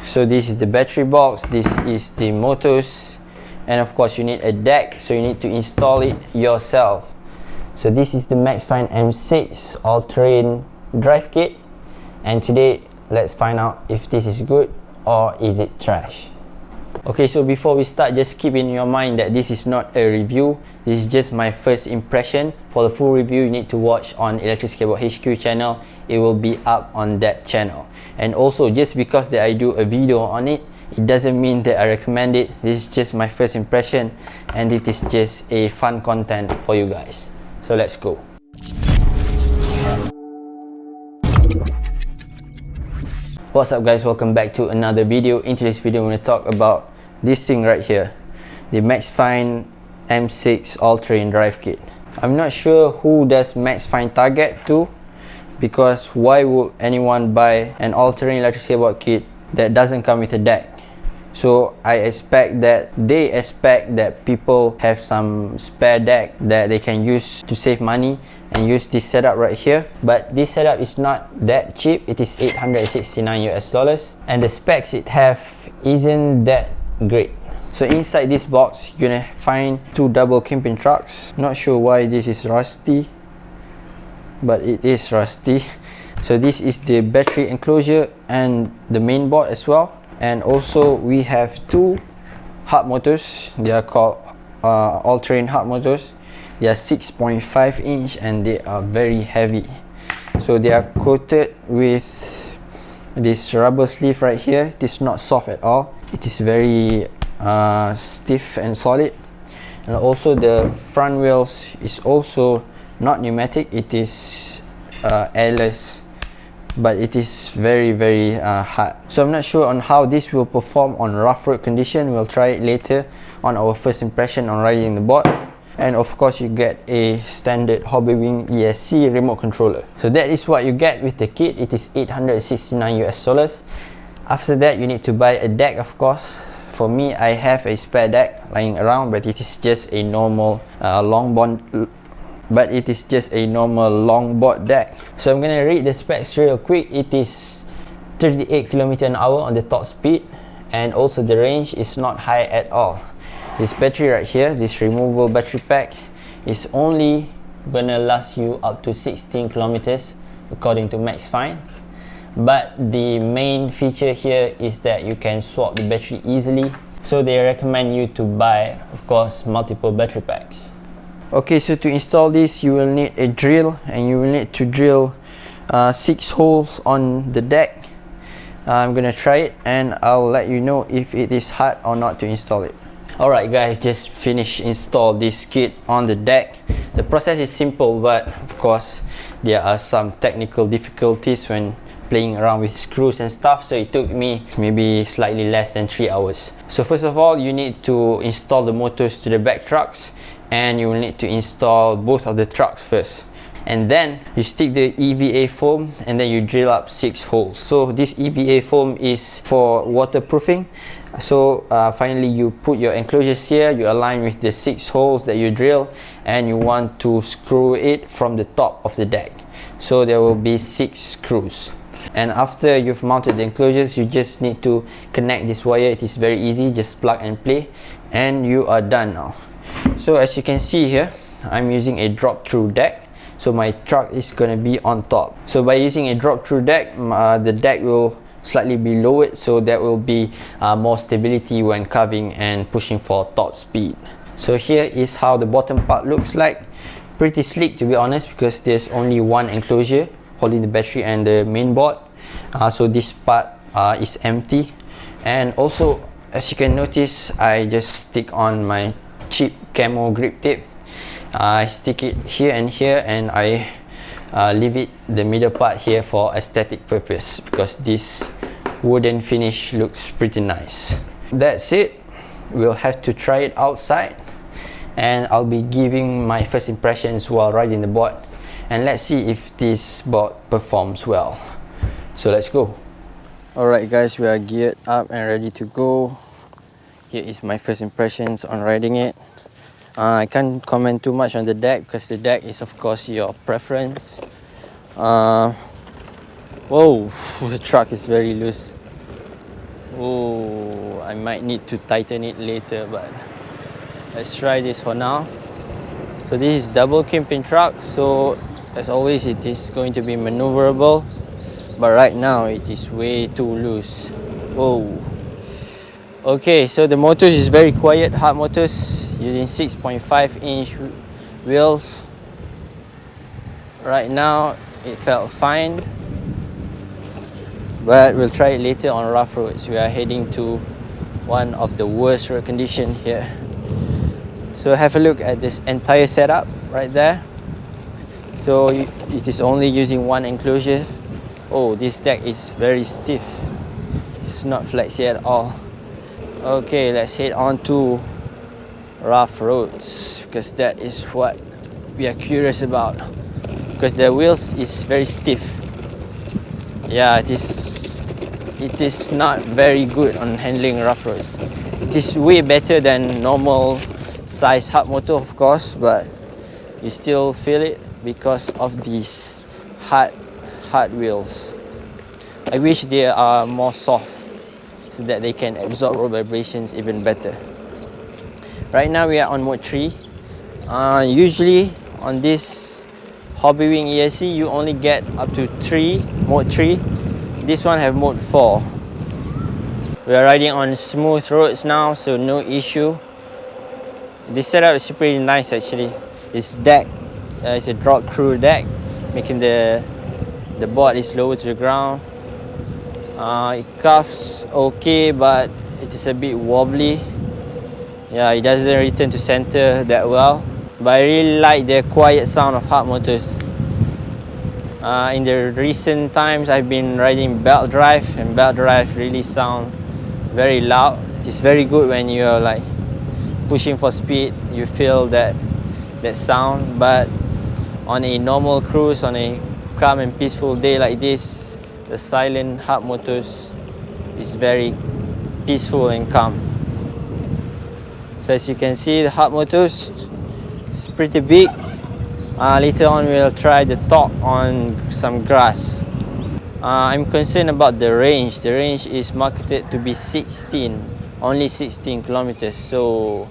So this is the battery box, this is the motors, and of course you need a deck, so you need to install it yourself. So this is the Maxfind M6 all-terrain drive kit, and today let's find out if this is good or is it trash. Okay, so before we start, just keep in your mind that this is not a review, this is just my first impression. For the full review, you need to watch on Electric Skateboard HQ channel. It will be up on that channel. And also, just because that I do a video on it, it doesn't mean that I recommend it. This is just my first impression, and it is just a fun content for you guys. So let's go. What's up guys, welcome back to another video. In today's video, I'm going to talk about this thing right here, the Maxfind M6 all-terrain drive kit. I'm not sure who does Maxfind target to, because why would anyone buy an all-terrain electric skateboard kit that doesn't come with a deck? So I expect that they expect that people have some spare deck that they can use to save money and use this setup right here. But this setup is not that cheap. It is $869 US, and the specs it have isn't that great. So inside this box, you're gonna find two double kingpin trucks. Not sure why this is rusty, but it is rusty. So this is the battery enclosure and the main board as well. And also we have two hub motors. They are called all-terrain hub motors. They are 6.5 inch and they are very heavy. So they are coated with this rubber sleeve right here. It is not soft at all. It is very stiff and solid. And also the front wheels is also not pneumatic. It is airless, but it is very hard. So I'm not sure on how this will perform on rough road condition. We'll try it later on our first impression on riding the board. And of course you get a standard Hobbywing ESC remote controller. So that is what you get with the kit. It is $869 US. After that, you need to buy a deck, of course. For me, I have a spare deck lying around, but it is just a normal longboard deck. So I'm gonna read the specs real quick. It is 38 km/h on the top speed, and also the range is not high at all. This battery right here, this removable battery pack, is only gonna last you up to 16 kilometers according to Maxfind. But the main feature here is that you can swap the battery easily, so they recommend you to buy, of course, multiple battery packs. Okay, so to install this, you will need a drill, and you will need to drill 6 holes on the deck. I'm gonna try it and I'll let you know if it is hard or not to install it. Alright guys, just finished install this kit on the deck. The process is simple, but of course there are some technical difficulties when playing around with screws and stuff, so it took me maybe slightly less than 3 hours. So first of all, you need to install the motors to the back trucks, and you will need to install both of the trucks first. And then you stick the EVA foam, and then you drill up 6 holes. So this EVA foam is for waterproofing. So finally you put your enclosures here, you align with the 6 holes that you drill, and you want to screw it from the top of the deck. So there will be 6 screws. And after you've mounted the enclosures, you just need to connect this wire. It is very easy, just plug and play, and you are done now. So as you can see here, I'm using a drop-through deck. So my truck is going to be on top. So by using a drop-through deck, the deck will slightly be lowered, so there will be more stability when carving and pushing for top speed. So here is how the bottom part looks like. Pretty sleek, to be honest, because there's only one enclosure holding the battery and the main board. So this part is empty. And also, as you can notice, I just stick on my cheap camo grip tape. I stick it here and here, and I leave it the middle part here for aesthetic purpose, because this wooden finish looks pretty nice. That's it. We'll have to try it outside, and I'll be giving my first impressions while riding the board, and let's see if this board performs well. So let's go. Alright guys, we are geared up and ready to go. Here is my first impressions on riding it. I can't comment too much on the deck, because the deck is of course your preference. Whoa, the truck is very loose. Oh, I might need to tighten it later, but let's try this for now. So this is double kingpin truck, so as always it is going to be maneuverable, but right now it is way too loose. Whoa. Okay, so the motors is very quiet, hard motors using 6.5-inch wheels. Right now it felt fine, but we'll try it later on rough roads. We are heading to one of the worst road condition here. So have a look at this entire setup right there. So it is only using one enclosure. Oh, this deck is very stiff. It's not flexy at all. Okay, let's head on to rough roads, because that is what we are curious about. Because the wheels is very stiff. Yeah, it is not very good on handling rough roads. It is way better than normal size hard motor, of course, but you still feel it because of these hard wheels. I wish they are more soft so that they can absorb road vibrations even better. Right now we are on mode 3. Usually on this Hobbywing ESC you only get up to mode 3. This one have mode 4. We are riding on smooth roads now, so no issue. This setup is pretty nice actually. This deck it's a drop through deck, making the board is lower to the ground. It cuffs okay, but it is a bit wobbly. Yeah, it doesn't return to center that well. But I really like the quiet sound of hard motors. In the recent times I've been riding belt drive, and belt drive really sound very loud. It's very good when you're like pushing for speed, you feel that sound. But on a normal cruise, on a calm and peaceful day like this, the silent hard motors is very peaceful and calm. So as you can see, the hard motors is pretty big. Later on we'll try the torque on some grass. I'm concerned about the range. The range is marketed to be only 16 kilometers, so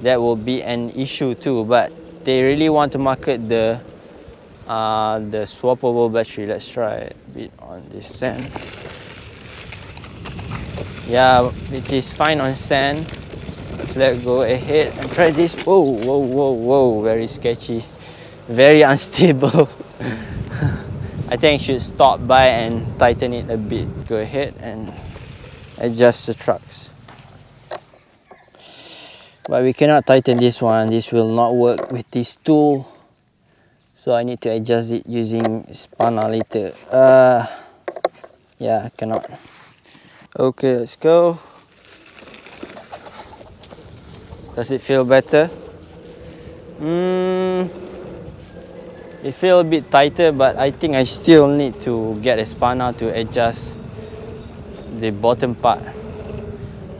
that will be an issue too. But they really want to market the swappable battery. Let's try a bit on this sand. Yeah, it is fine on sand. So let's go ahead and try this. Whoa, whoa, whoa, whoa, very sketchy, very unstable. I think I should stop by and tighten it a bit. Go ahead and adjust the trucks. But we cannot tighten this one. This will not work with this tool. So I need to adjust it using spanner later. Yeah, cannot. Okay, let's go. Does it feel better? It feels a bit tighter, but I think I still need to get a spanner to adjust the bottom part.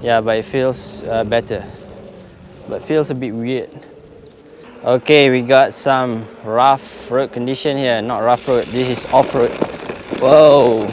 Yeah, but it feels better. But feels a bit weird. Okay, we got some rough road condition here. Not rough road, this is off-road. Whoa.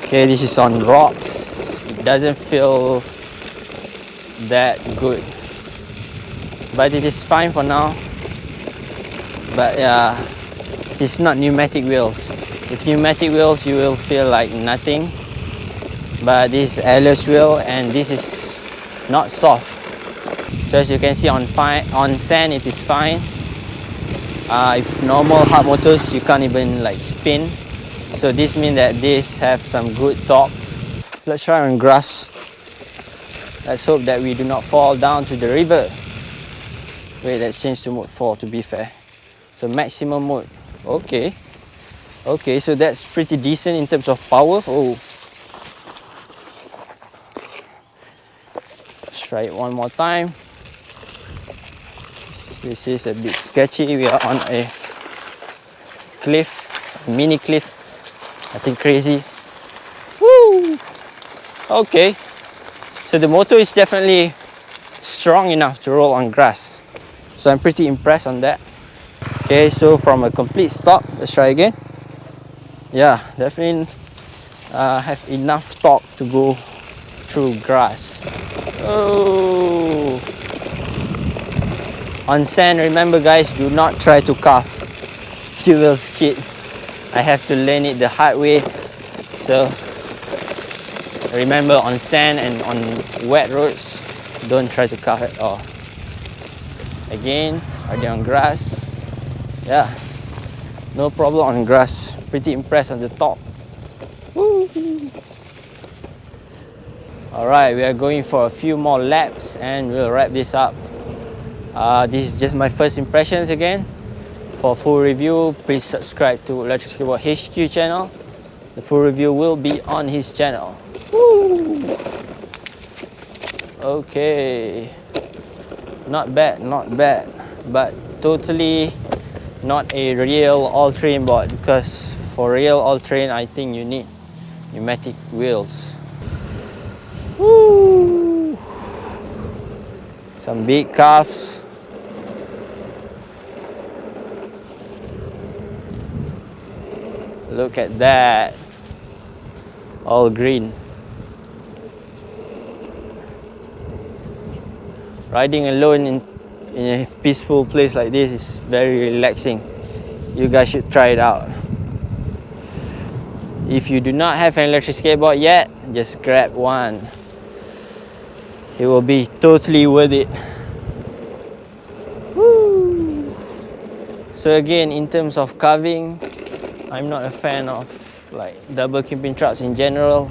Okay, this is on rocks. It doesn't feel that good, but it is fine for now. But yeah, it's not pneumatic wheels. With pneumatic wheels you will feel like nothing, but this is airless wheel and this is not soft. So as you can see on sand it is fine. If normal hard motors you can't even like spin, so this means that this have some good torque. Let's try on grass. Let's hope that we do not fall down to the river. Wait, let's change to mode 4 to be fair. So maximum mode. Okay. Okay, so that's pretty decent in terms of power. Oh. Let's try it one more time. This is a bit sketchy. We are on a cliff, a mini cliff. Nothing crazy. Woo! Okay. So the motor is definitely strong enough to roll on grass. So I'm pretty impressed on that. Okay, so from a complete stop, let's try again. Yeah, definitely have enough torque to go through grass. Oh! On sand, remember guys, do not try to carve. You will skid. I have to learn it the hard way. So remember, on sand and on wet roads, don't try to carve at all. Again, are they on grass? Yeah, no problem on grass. Pretty impressed on the top. Woo! Alright, we are going for a few more laps and we'll wrap this up. This is just my first impressions again. For full review, please subscribe to Electric Skateboard HQ channel. The full review will be on his channel. Woo! Okay, not bad, not bad, but totally not a real all-terrain board, because for real all-terrain I think you need pneumatic wheels. Woo! Some big calves. Look at that, all green. Riding alone in a peaceful place like this is very relaxing. You guys should try it out. If you do not have an electric skateboard yet, just grab one. It will be totally worth it. Woo! So again, in terms of carving, I'm not a fan of like double kingpin trucks in general,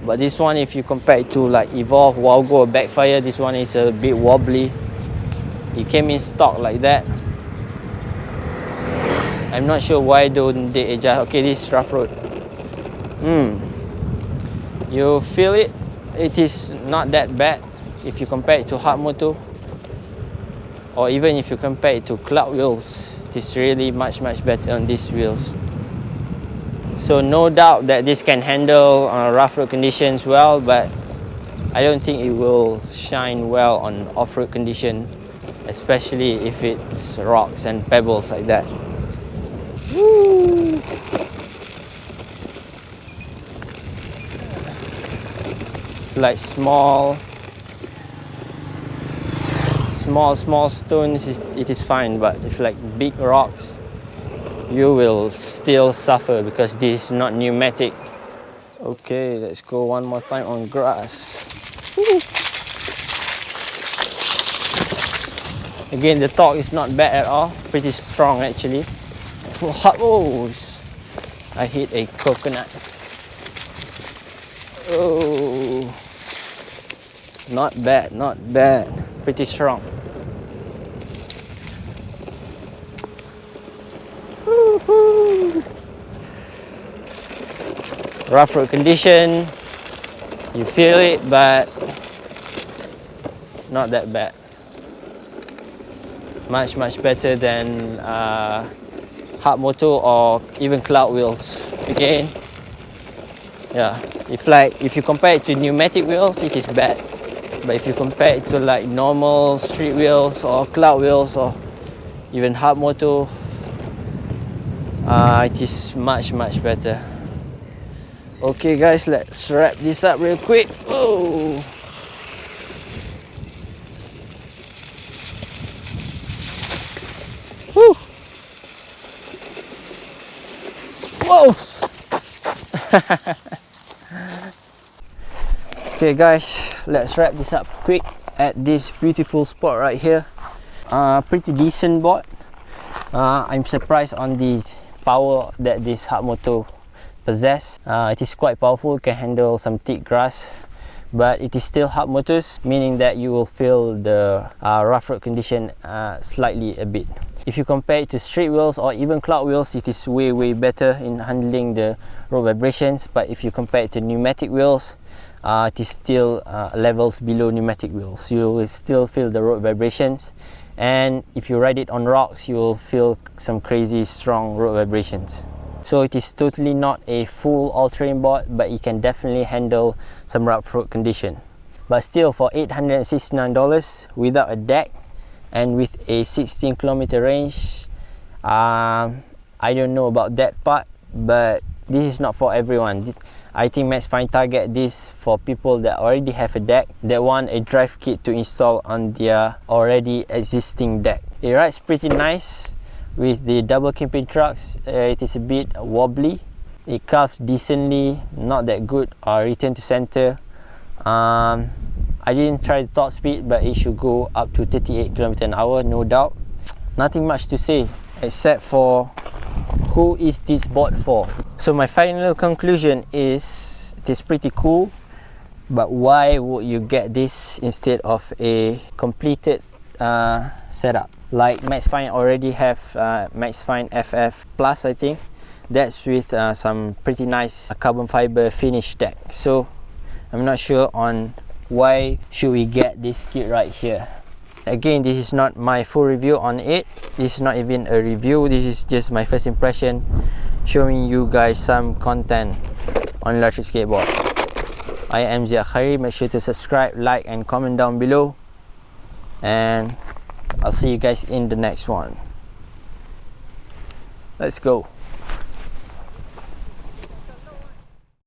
but this one, if you compare it to like Evolve, Wowgo or Backfire, this one is a bit wobbly. It came in stock like that. I'm not sure why don't they adjust. Okay, this is rough road. You feel it? It is not that bad if you compare it to hard moto, or even if you compare it to cloud wheels. It is really much better on these wheels. So no doubt that this can handle rough road conditions well, but I don't think it will shine well on off-road condition, especially if it's rocks and pebbles like that. Woo! Like small stones, it is fine, but if like big rocks, you will still suffer because this is not pneumatic. Okay, let's go one more time on grass. Woo! Again, the torque is not bad at all, pretty strong actually. Oh, I hit a coconut. Oh, not bad, not bad, pretty strong. Rough road condition, you feel it, but not that bad. Much better than hard moto or even cloud wheels. Again, yeah, if you compare it to pneumatic wheels, it is bad, but if you compare it to like normal street wheels or cloud wheels or even hard moto, it is much better. Okay guys, let's wrap this up real quick. Oh, woo! Whoa! Okay guys, let's wrap this up quick at this beautiful spot right here. Pretty decent board. I'm surprised on the power that this hard moto possess. It is quite powerful, can handle some thick grass, but it is still hard motors, meaning that you will feel the rough road condition slightly a bit. If you compare it to street wheels or even cloud wheels, it is way better in handling the road vibrations. But if you compare it to pneumatic wheels, it is still levels below pneumatic wheels. You will still feel the road vibrations, and if you ride it on rocks, you will feel some crazy strong road vibrations. So it is totally not a full all-terrain board, but it can definitely handle some rough road condition. But still, for $869 without a deck and with a 16-kilometer range, I don't know about that part, but this is not for everyone. I think Maxfind target this for people that already have a deck, that want a drive kit to install on their already existing deck. It rides pretty nice with the double kingpin trucks. It is a bit wobbly. It curves decently, not that good return to center. I didn't try the top speed, but it should go up to 38 km/h, no doubt. Nothing much to say except for who is this board for. So my final conclusion is it is pretty cool, but why would you get this instead of a completed setup? Like Maxfind already have Maxfind FF Plus, I think. That's with some pretty nice carbon fiber finish deck. So I'm not sure on why should we get this kit right here. Again, this is not my full review on it. This is not even a review. This is just my first impression, showing you guys some content on electric skateboard. I am Zia Khairi. Make sure to subscribe, like and comment down below, and I'll see you guys in the next one. Let's go.